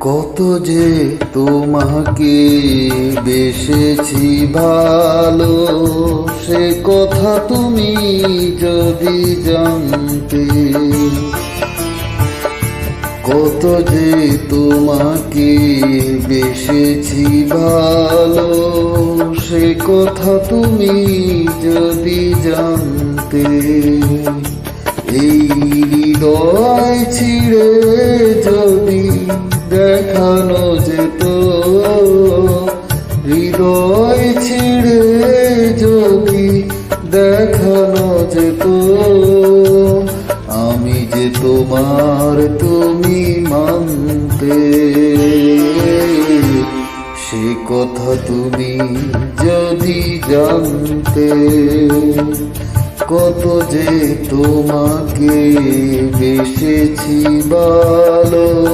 কত যে তোমাকে বেসেছি ভালো, সে কথা তুমি যদি জানতে। কত যে তোমাকে বেসেছি ভালো, সে কথা তুমি যদি জানতে। এই হৃদয় ছিঁড়ে যদি দেখানো যেত, হৃদয় ছিঁড়ে যদি দেখানো যেত, আমি যে তোমার তুমি মানতে। সে কথা তুমি যদি জানতে। কত যে তোমাকে বেসেছি ভালো।